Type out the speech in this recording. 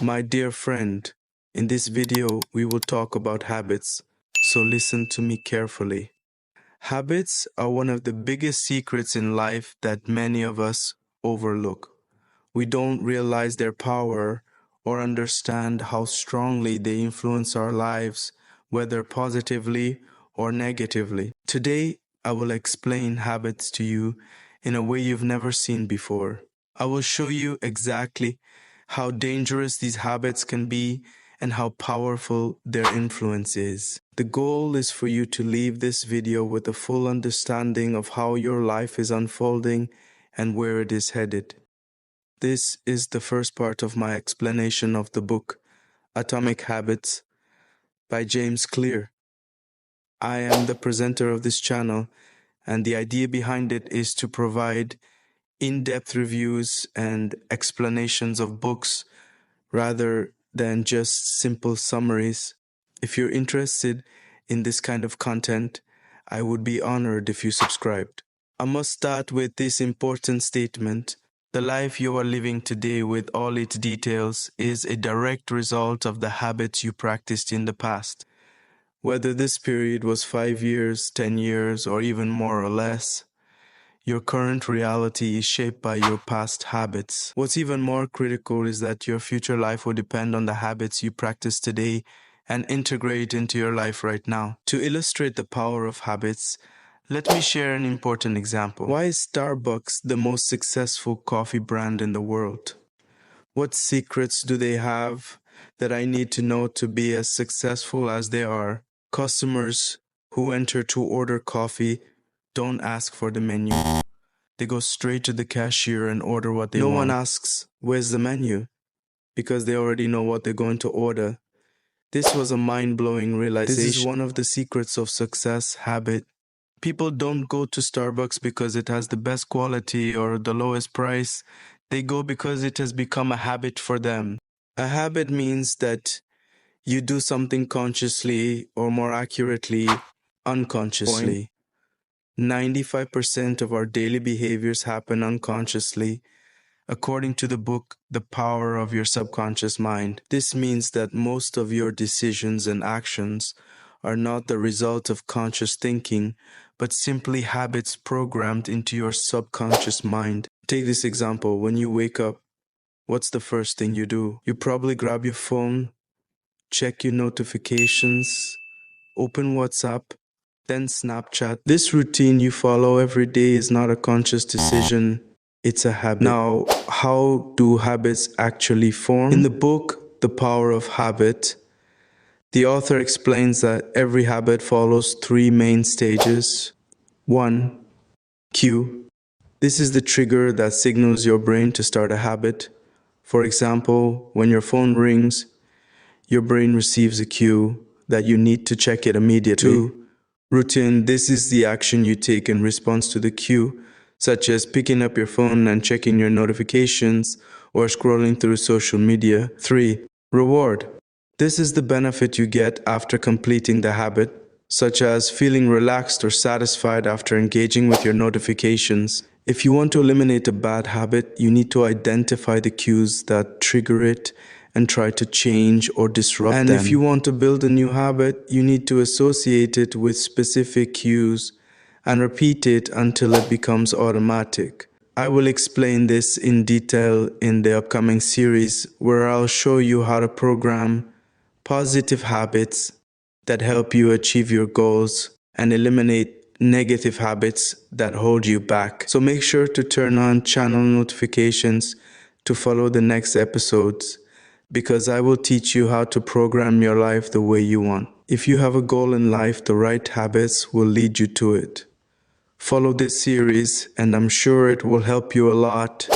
My dear friend, in this video we will talk about habits, so listen to me carefully. Habits are one of the biggest secrets in life that many of us overlook. We don't realize their power or understand how strongly they influence our lives, whether positively or negatively. Today, I will explain habits to you in a way you've never seen before. I will show you exactly how dangerous these habits can be and how powerful their influence is. The goal is for you to leave this video with a full understanding of how your life is unfolding and where it is headed. This is the first part of my explanation of the book, Atomic Habits by James Clear. I am the presenter of this channel, and the idea behind it is to provide in-depth reviews and explanations of books rather than just simple summaries. If you're interested in this kind of content, I would be honored if you subscribed. I must start with this important statement. The life you are living today with all its details is a direct result of the habits you practiced in the past. Whether this period was 5 years, 10 years, or even more or less, your current reality is shaped by your past habits. What's even more critical is that your future life will depend on the habits you practice today and integrate into your life right now. To illustrate the power of habits, let me share an important example. Why is Starbucks the most successful coffee brand in the world? What secrets do they have that I need to know to be as successful as they are? Customers who enter to order coffee don't ask for the menu. They go straight to the cashier and order what they want. No one asks, "Where's the menu?" because they already know what they're going to order. This was a mind-blowing realization. This is one of the secrets of success habit. People don't go to Starbucks because it has the best quality or the lowest price. They go because it has become a habit for them. A habit means that you do something consciously, or more accurately, unconsciously. 95% of our daily behaviors happen unconsciously, according to the book, The Power of Your Subconscious Mind. This means that most of your decisions and actions are not the result of conscious thinking, but simply habits programmed into your subconscious mind. Take this example. When you wake up, what's the first thing you do? You probably grab your phone, check your notifications, open WhatsApp, then Snapchat. This routine you follow every day is not a conscious decision, it's a habit. Now, how do habits actually form? In the book, The Power of Habit, the author explains that every habit follows 3 main stages. 1. Cue. This is the trigger that signals your brain to start a habit. For example, when your phone rings, your brain receives a cue that you need to check it immediately. 2. Routine. This is the action you take in response to the cue, such as picking up your phone and checking your notifications or scrolling through social media. 3. Reward. This is the benefit you get after completing the habit, such as feeling relaxed or satisfied after engaging with your notifications. If you want to eliminate a bad habit, you need to identify the cues that trigger it and try to change or disrupt them. And if you want to build a new habit, you need to associate it with specific cues and repeat it until it becomes automatic. I will explain this in detail in the upcoming series, where I'll show you how to program positive habits that help you achieve your goals and eliminate negative habits that hold you back. So make sure to turn on channel notifications to follow the next episodes, because I will teach you how to program your life the way you want. If you have a goal in life, the right habits will lead you to it. Follow this series, and I'm sure it will help you a lot.